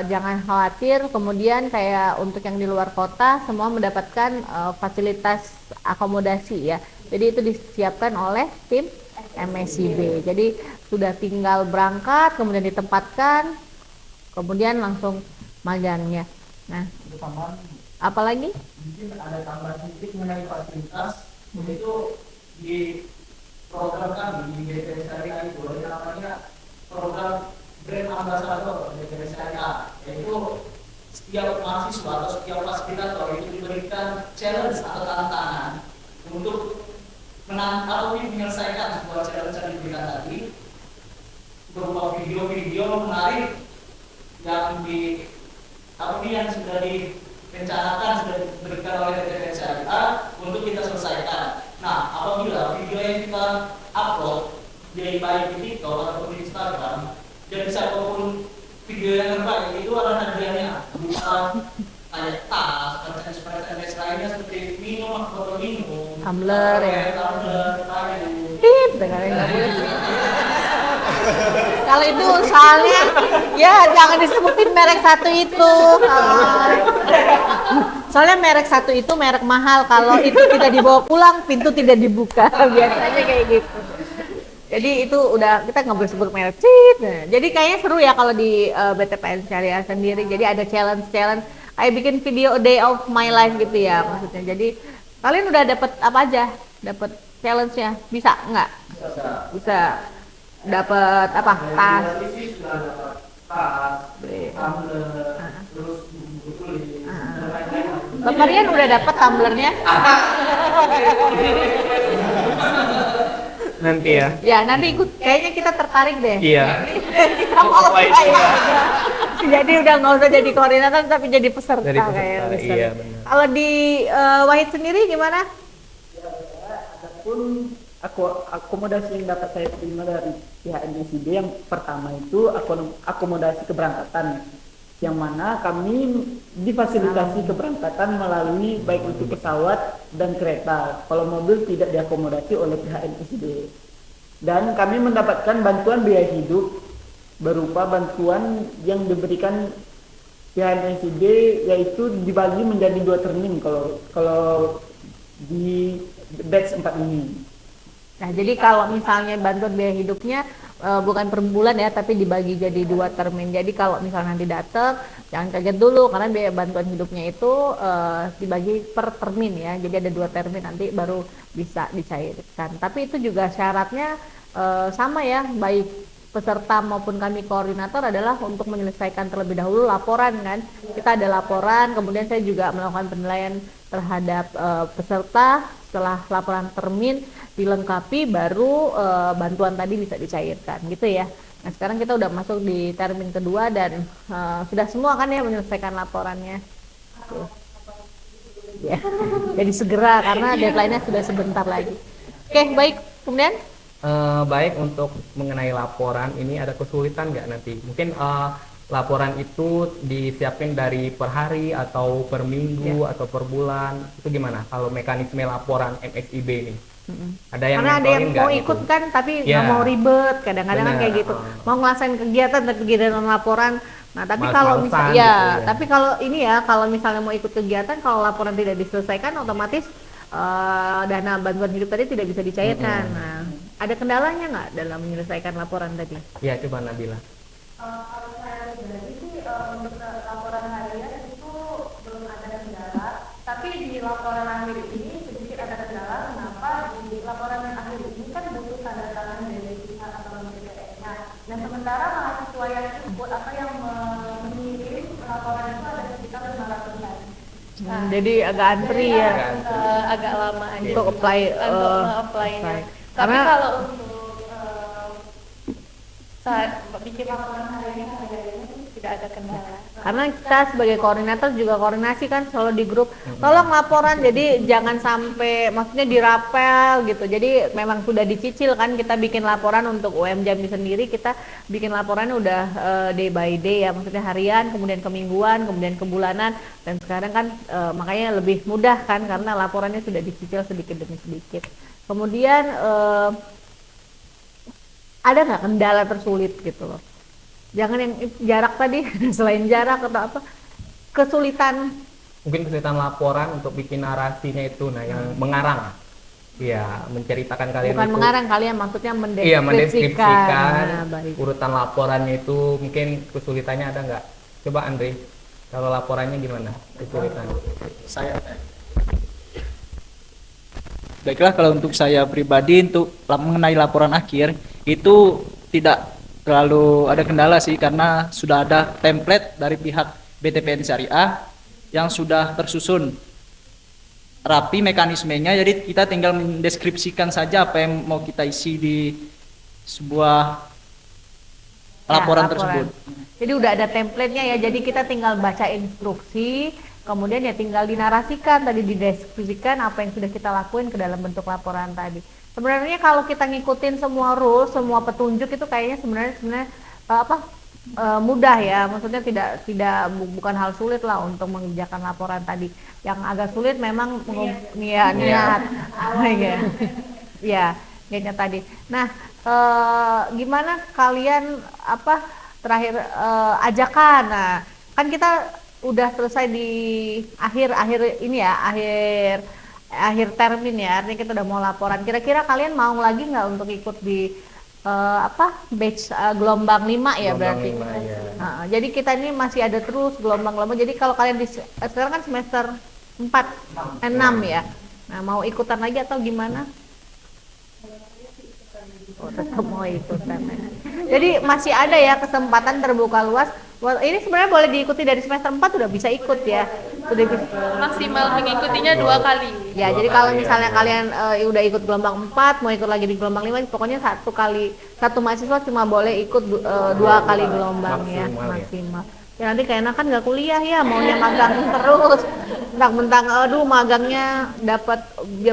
jangan khawatir. Kemudian kayak untuk yang di luar kota semua mendapatkan fasilitas akomodasi ya. Jadi itu disiapkan oleh tim MSIB. Jadi sudah tinggal berangkat, kemudian ditempatkan, kemudian langsung magangnya. Nah, apalagi? Mungkin ada tambahan sedikit mengenai fasilitas. Itu di program kami di BTPN Syariah itu ada namanya program Brand Ambassador BTPN Syariah, yaitu setiap mahasiswa atau setiap fasilitator itu diberikan challenge atau tantangan untuk atau menyelesaikan sebuah challenge yang diberikan tadi berupa video-video menarik yang yang sudah direncanakan, sudah diberikan oleh BTPN Syariah untuk kita selesaikan. Nah, apabila video yang kita upload di baik di TikTok ataupun di Instagram, dan bisa apapun video yang terbaik itu ada hadiahnya, berupa kayak tas, merchandise lainnya seperti minum, botol minum, tumbler ya, tip, kalau itu soalnya ya jangan disebutin merek satu itu. Soalnya merek satu itu merek mahal, kalau itu tidak dibawa pulang pintu tidak dibuka, biasanya kayak gitu. Jadi itu udah kita nggak boleh sebut merek. Nah, jadi kayaknya seru ya kalau di BTPN Syariah sendiri. Jadi ada challenge kayak bikin video a day of my life gitu ya maksudnya. Jadi kalian udah dapat apa aja? Dapat challenge-nya? Bisa nggak? Bisa. Dapat apa? Tas. Terus buku tulis. Kalian udah dapat tumblernya? Nanti ya. Ya, nanti ikut. Kayaknya kita tertarik deh. Iya. Kita mau Jadi udah nggak usah jadi koordinator tapi jadi peserta, Jadi peserta, kayak gitu. iya, benar. Kalau di Wahid sendiri gimana? Adapun akomodasi yang dapat saya terima dari pihak MSIB, yang pertama itu akomodasi keberangkatan, yang mana kami difasilitasi keberangkatan melalui baik itu pesawat dan kereta. Kalau mobil tidak diakomodasi oleh pihak MSIB. Dan kami mendapatkan bantuan biaya hidup berupa bantuan yang diberikan pihak MSIB, yaitu dibagi menjadi 2 termin kalau di batch 4 ini. Nah, jadi kalau misalnya bantuan biaya hidupnya bukan per bulan ya, tapi dibagi jadi 2 termin. Jadi kalau misalnya nanti datang, jangan kaget dulu karena biaya bantuan hidupnya itu dibagi per termin ya. Jadi ada 2 termin, nanti baru bisa dicairkan. Tapi itu juga syaratnya sama ya, baik peserta maupun kami koordinator adalah untuk menyelesaikan terlebih dahulu laporan kan. Kita ada laporan, kemudian saya juga melakukan penilaian terhadap peserta. Setelah laporan termin dilengkapi, baru bantuan tadi bisa dicairkan gitu ya. Nah, sekarang kita udah masuk di termin kedua dan sudah semua kan ya menyelesaikan laporannya. Ya, jadi segera karena deadline-nya sudah sebentar lagi. Oke, baik. Kemudian Baik, untuk mengenai laporan ini ada kesulitan nggak nanti? Mungkin laporan itu disiapin dari per hari atau per minggu atau per bulan, itu gimana kalau mekanisme laporan MSIB ini? Ada yang karena ada yang mau ikut gitu? kan tapi nggak mau ribet, kadang-kadang kan kayak gitu, mau ngelasain kegiatan laporan. Nah, tapi kalau misalnya gitu ya. tapi kalau ini ya, kalau misalnya mau ikut kegiatan, kalau laporan tidak diselesaikan, otomatis dana bantuan hidup tadi tidak bisa dicairkan. Nah, ada kendalanya nggak dalam menyelesaikan laporan tadi? Ya, coba Nabila. Kalau saya pribadi sih untuk laporan harian itu belum ada kendala, tapi di laporan akhir ini sedikit ada kendala. Kenapa? Di laporan akhir ini kan butuh tanda tangan dari pihak atau BPN-nya. Dan sementara mahasiswa yang ikut atau yang mengirim laporan itu ada sekitar 500 hari. Jadi agak antri ya. Agak lama aja Untuk apply, apply-nya. Tapi Karena- kalau untuk bikin laporan harian tidak ada kendala. Karena kita sebagai koordinator juga koordinasi kan selalu di grup, tolong laporan, jadi jangan sampai maksudnya dirapel gitu. Jadi memang sudah dicicil kan, kita bikin laporan untuk UM Jambi sendiri, kita bikin laporannya udah day by day ya, maksudnya harian, kemudian kemingguan, kemudian kebulanan, dan sekarang kan makanya lebih mudah kan karena laporannya sudah dicicil sedikit demi sedikit. Kemudian ada nggak kendala tersulit gitu loh? Jangan yang jarak tadi, selain jarak atau apa, kesulitan. Mungkin kesulitan laporan untuk bikin narasinya itu, nah yang mengarang, ya menceritakan kalian Bukan itu. mengarang, kalian maksudnya Iya, mendeskripsikan. mendeskripsikan Nah, baik. urutan laporannya itu, mungkin kesulitannya ada nggak? Coba Andre, kalau laporannya gimana kesulitan? Baiklah, kalau untuk saya pribadi untuk mengenai laporan akhir itu tidak terlalu ada kendala sih, karena sudah ada template dari pihak BTPN Syariah yang sudah tersusun rapi mekanismenya, jadi kita tinggal mendeskripsikan saja apa yang mau kita isi di sebuah laporan tersebut. Jadi udah ada template-nya ya, jadi kita tinggal baca instruksi, kemudian ya tinggal dinarasikan, tadi dideskripsikan apa yang sudah kita lakuin ke dalam bentuk laporan tadi. Sebenarnya kalau kita ngikutin semua rules, semua petunjuk itu kayaknya sebenarnya mudah ya, maksudnya bukan hal sulit lah untuk mengerjakan laporan tadi. Yang agak sulit memang niat ya niatnya tadi. Nah, gimana kalian terakhir ajakan? Nah, kan kita udah selesai di akhir ini ya, akhir termin ya, artinya kita udah mau laporan. Kira-kira kalian mau lagi nggak untuk ikut di batch gelombang 5 ya, berarti. 5, ya. Nah, jadi kita ini masih ada terus gelombang-gelombang. Jadi kalau kalian sekarang kan semester 6 ya. Nah, mau ikutan lagi atau gimana? Oh, tetap mau ikutan. Jadi masih ada ya kesempatan terbuka luas. Ini sebenarnya boleh diikuti dari semester 4 udah bisa ikut ya. Sudah bisa. Maksimal mengikutinya 2 kali. Ya, jadi kalau misalnya kalian udah ikut gelombang 4, mau ikut lagi di gelombang 5, pokoknya satu mahasiswa cuma boleh ikut 2 kali gelombang ya, maksimal. Ya nanti keenakan nggak kuliah ya, maunya magang terus. Mentang-mentang aduh magangnya dapat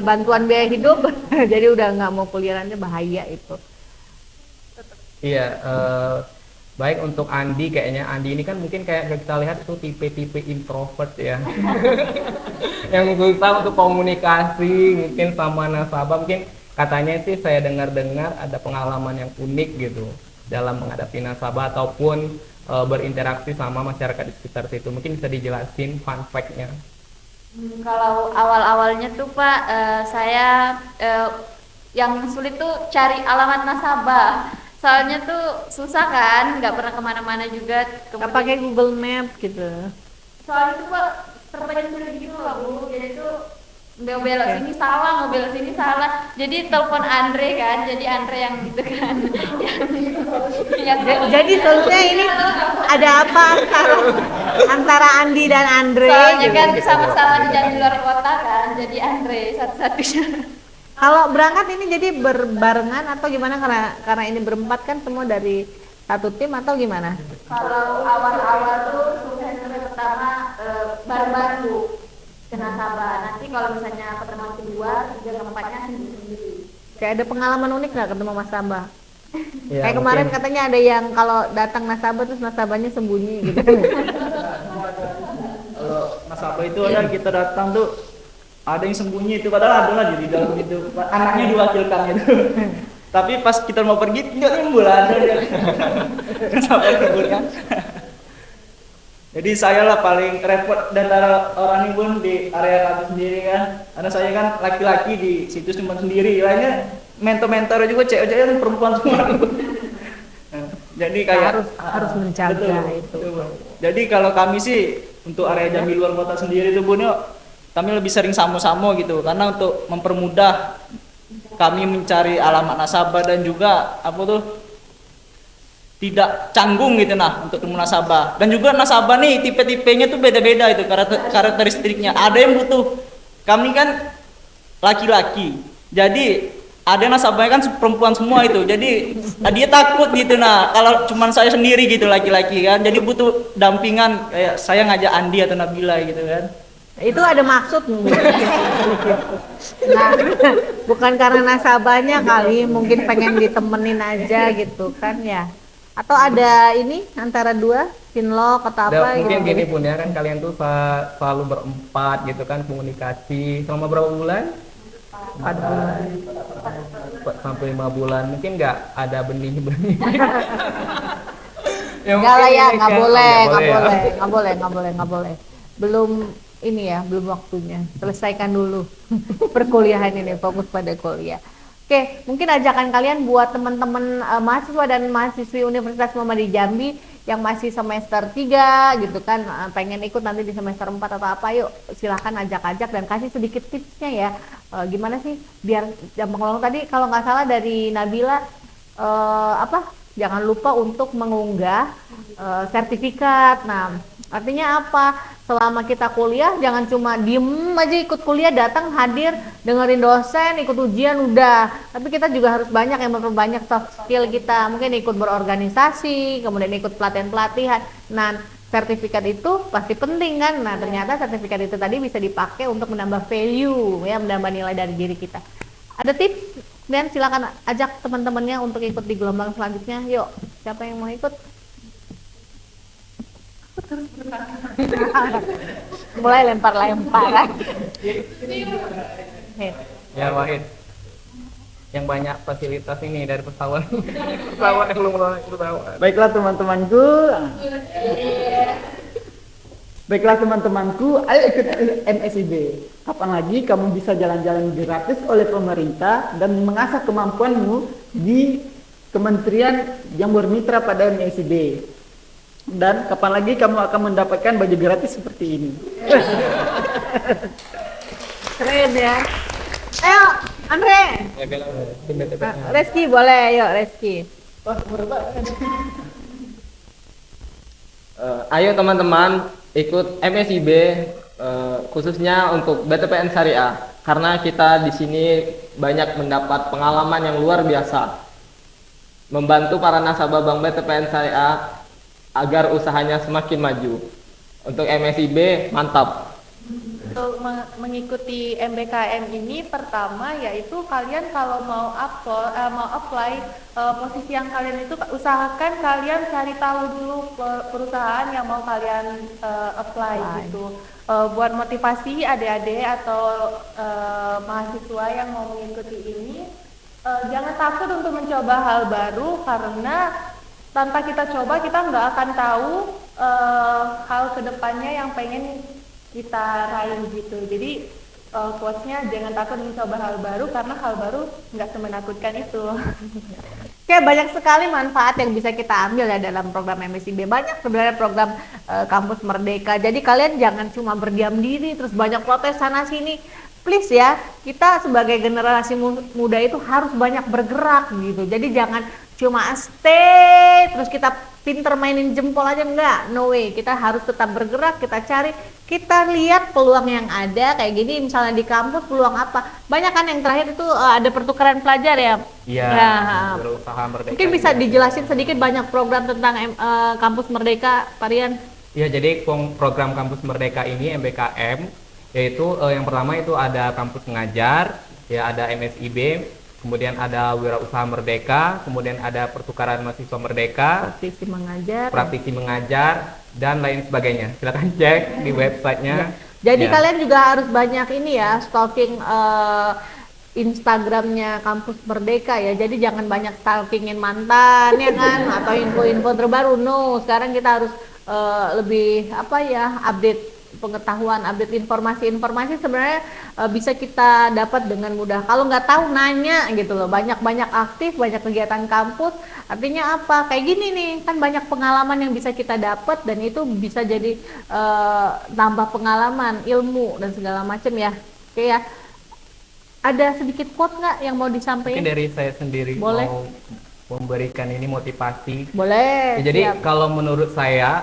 bantuan biaya hidup, jadi udah nggak mau kuliah, nanti bahaya itu. Iya, baik untuk Andi, kayaknya Andi ini kan mungkin kayak kita lihat itu tipe-tipe introvert ya. Yang susah untuk komunikasi mungkin sama nasabah. Mungkin katanya sih saya dengar-dengar ada pengalaman yang unik gitu dalam menghadapi nasabah ataupun berinteraksi sama masyarakat di sekitar situ. Mungkin bisa dijelasin fun fact-nya. Kalau awal-awalnya tuh Pak, saya yang sulit tuh cari alamat nasabah. Soalnya tuh susah kan, nggak pernah kemana-mana juga. Nggak pakai Google Map gitu. Soalnya tuh Pak terpencil gitu loh Bu, jadi tuh nggak belok sini salah, mau belok sini salah. Jadi telepon Andre kan, jadi Andre yang gitu kan. Jadi solusinya ini ada apa antara Andi dan Andre? Soalnya gitu. kan sama-sama di luar kota kan, jadi Andre satu-satunya. Kalau berangkat ini jadi berbarengan atau gimana, karena ini berempat kan semua dari satu tim atau gimana? Kalau awal-awal tuh semester pertama bareng-bareng Bu ke nasabah. Nanti kalau misalnya pertemuan kedua, ketiga, keempatnya sendiri-sendiri. Kayak ada pengalaman unik nggak ketemu nasabah? Ya, kayak kemarin katanya ada yang kalau datang nasabah terus nasabahnya sembunyi gitu. Kalau nasabah itu kan kita datang tuh ada yang sembunyi itu, padahal ada lah di dalam itu, anaknya diwakilkan itu. Tapi pas kita mau pergi nggak timbul, ada dia. Nasabah timbul kan. Jadi saya lah paling repot dan orang ini pun di area kami sendiri kan. Karena saya kan laki-laki di situ cuma sendiri, lainnya mentor-mentor juga cewek-cewek kan perempuan semua. Jadi kayak harus menjaga itu. Betul. Jadi kalau kami sih untuk area Jambi luar kota sendiri tuh Bun, kami lebih sering samo-samo gitu, karena untuk mempermudah kami mencari alamat nasabah dan juga apa tuh tidak canggung gitu nah untuk ketemu nasabah. Dan juga nasabah nih tipe-tipenya tuh beda-beda itu karakteristiknya. Ada yang butuh, kami kan laki-laki, jadi ada nasabahnya kan perempuan semua itu, jadi dia takut gitu nah kalau cuman saya sendiri gitu laki-laki kan, jadi butuh dampingan kayak saya ngajak Andi atau Nabila gitu kan. Itu ada maksud nah, bukan karena nasabahnya kali, mungkin pengen ditemenin aja gitu kan ya, atau ada ini antara dua sinlok atau apa mungkin gitu. gini Bun ya, kan kalian tuh selalu berempat gitu kan komunikasi selama berapa bulan? 4 bulan sampai 5 bulan, mungkin nggak ada benih-benih. Enggak lah ya, nggak boleh. Belum ini ya, belum waktunya. Selesaikan dulu perkuliahan ini, fokus pada kuliah. Oke, mungkin ajakan kalian buat teman-teman mahasiswa dan mahasiswi Universitas Muhammadiyah Jambi yang masih semester 3 gitu kan, pengen ikut nanti di semester 4 atau apa, yuk silahkan ajak-ajak dan kasih sedikit tipsnya ya, gimana sih biar gampang. Tadi kalau nggak salah dari Nabila jangan lupa untuk mengunggah sertifikat. Nah, artinya apa? Selama kita kuliah jangan cuma diem aja ikut kuliah, datang hadir dengerin dosen, ikut ujian udah, tapi kita juga harus banyak yang memperbanyak soft skill kita, mungkin ikut berorganisasi, kemudian ikut pelatihan-pelatihan. Nah, sertifikat itu pasti penting kan. Nah, ternyata sertifikat itu tadi bisa dipakai untuk menambah value ya, menambah nilai dari diri kita. Ada tips? Dan silakan ajak teman-temannya untuk ikut di gelombang selanjutnya. Yuk, siapa yang mau ikut? Mulai lempar-lempar. Ya Wahid, yang banyak fasilitas ini dari pesawat. Pesawat yang belum mulai pesawat. Baiklah teman-temanku, ayo ikut MSIB. Kapan lagi kamu bisa jalan-jalan gratis oleh pemerintah dan mengasah kemampuanmu di kementerian yang bermitra pada MSIB. Dan kapan lagi kamu akan mendapatkan baju gratis seperti ini. Keren ya. Ayo, Andre. Reski boleh, yuk Reski. Ayo teman-teman ikut MSIB, khususnya untuk BTPN Syariah, karena kita di sini banyak mendapat pengalaman yang luar biasa, membantu para nasabah Bank BTPN Syariah agar usahanya semakin maju. Untuk MSIB mantap. Untuk mengikuti MBKM ini pertama yaitu kalian kalau mau apply posisi yang kalian itu usahakan kalian cari tahu dulu perusahaan yang mau kalian apply gitu. Buat motivasi adik-adik atau mahasiswa yang mau mengikuti ini, jangan takut untuk mencoba hal baru karena tanpa kita coba kita nggak akan tahu hal kedepannya yang pengen kita raih gitu. Jadi quotes-nya jangan takut mencoba hal baru karena hal baru nggak semenakutkan itu. Oke, banyak sekali manfaat yang bisa kita ambil ya dalam program MSIB. Banyak sebenarnya program Kampus Merdeka. Jadi kalian jangan cuma berdiam diri terus banyak protes sana sini. Please ya, kita sebagai generasi muda itu harus banyak bergerak gitu. Jadi jangan cuma stay terus kita pinter mainin jempol aja, enggak, no way. Kita harus tetap bergerak, kita cari, kita lihat peluang yang ada kayak gini. Misalnya di kampus peluang apa, banyak kan yang terakhir itu ada pertukaran pelajar ya. Iya, ya, Wirausaha Merdeka. mungkin bisa dijelasin sedikit banyak program tentang Kampus Merdeka, Pak Rian. Ya, jadi program Kampus Merdeka ini MBKM, yaitu yang pertama itu ada kampus mengajar, ya ada MSIB, kemudian ada Wirausaha Merdeka, kemudian ada pertukaran mahasiswa merdeka, praktisi mengajar, dan lain sebagainya. Silakan cek di websitenya. Ya. Jadi kalian juga harus banyak ini ya, stalking Instagramnya Kampus Merdeka ya. Jadi jangan banyak stalkingin mantan ya kan, atau info-info terbaru. No, sekarang kita harus lebih update pengetahuan, update informasi sebenarnya bisa kita dapat dengan mudah. Kalau nggak tahu nanya gitu loh, banyak aktif, banyak kegiatan kampus. Artinya apa? Kayak gini nih, kan banyak pengalaman yang bisa kita dapat dan itu bisa jadi tambah pengalaman, ilmu dan segala macam ya. Oke ya. Ada sedikit quote nggak yang mau disampaikan? Mungkin dari saya sendiri. Boleh. Mau memberikan ini motivasi. Boleh. Ya, jadi kalau menurut saya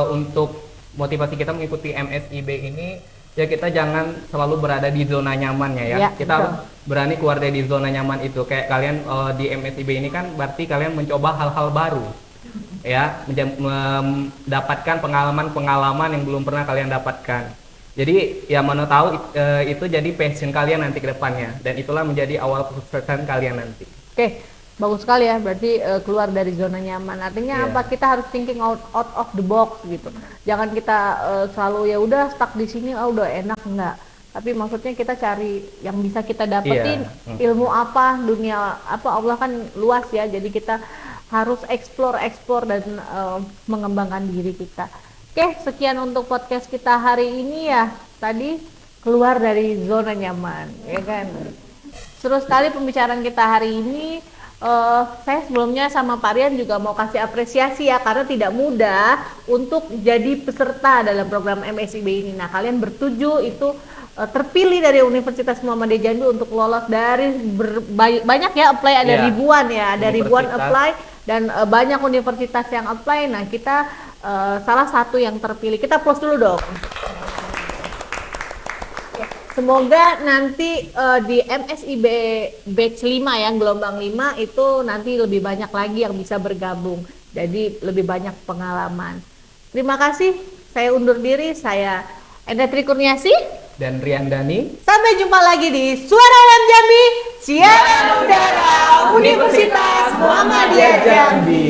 untuk motivasi kita mengikuti MSIB ini, ya kita jangan selalu berada di zona nyamannya ya. Kita harus berani keluar dari zona nyaman itu. Kayak kalian di MSIB ini kan berarti kalian mencoba hal-hal baru. Ya, mendapatkan pengalaman-pengalaman yang belum pernah kalian dapatkan. Jadi ya mana tahu itu jadi passion kalian nanti ke depannya, dan itulah menjadi awal kesuksesan kalian nanti. Oke. Bagus sekali ya, berarti keluar dari zona nyaman. Artinya apa? Kita harus thinking out of the box gitu. Jangan kita selalu ya udah stuck di sini, udah enak, enggak. Tapi maksudnya kita cari yang bisa kita dapetin, ilmu apa, dunia apa, Allah kan luas ya. Jadi kita harus explore dan mengembangkan diri kita. Oke, sekian untuk podcast kita hari ini ya. Tadi keluar dari zona nyaman, ya kan. Seru sekali pembicaraan kita hari ini. Saya sebelumnya sama Pak Rian juga mau kasih apresiasi ya, karena tidak mudah untuk jadi peserta dalam program MSIB ini. Nah, kalian bertujuh itu terpilih dari Universitas Muhammadiyah Jambi untuk lolos dari banyak ya apply, ada ribuan ya, ada ribuan apply dan banyak universitas yang apply. Nah, kita salah satu yang terpilih. Kita applause dulu dong. Semoga nanti di MSIB batch 5 ya, gelombang 5 itu nanti lebih banyak lagi yang bisa bergabung. Jadi lebih banyak pengalaman. Terima kasih. Saya undur diri. Saya Enda Trikurniasi dan Rian Dani. Sampai jumpa lagi di Suara UM Jambi, siaran udara Universitas Muhammadiyah Jambi.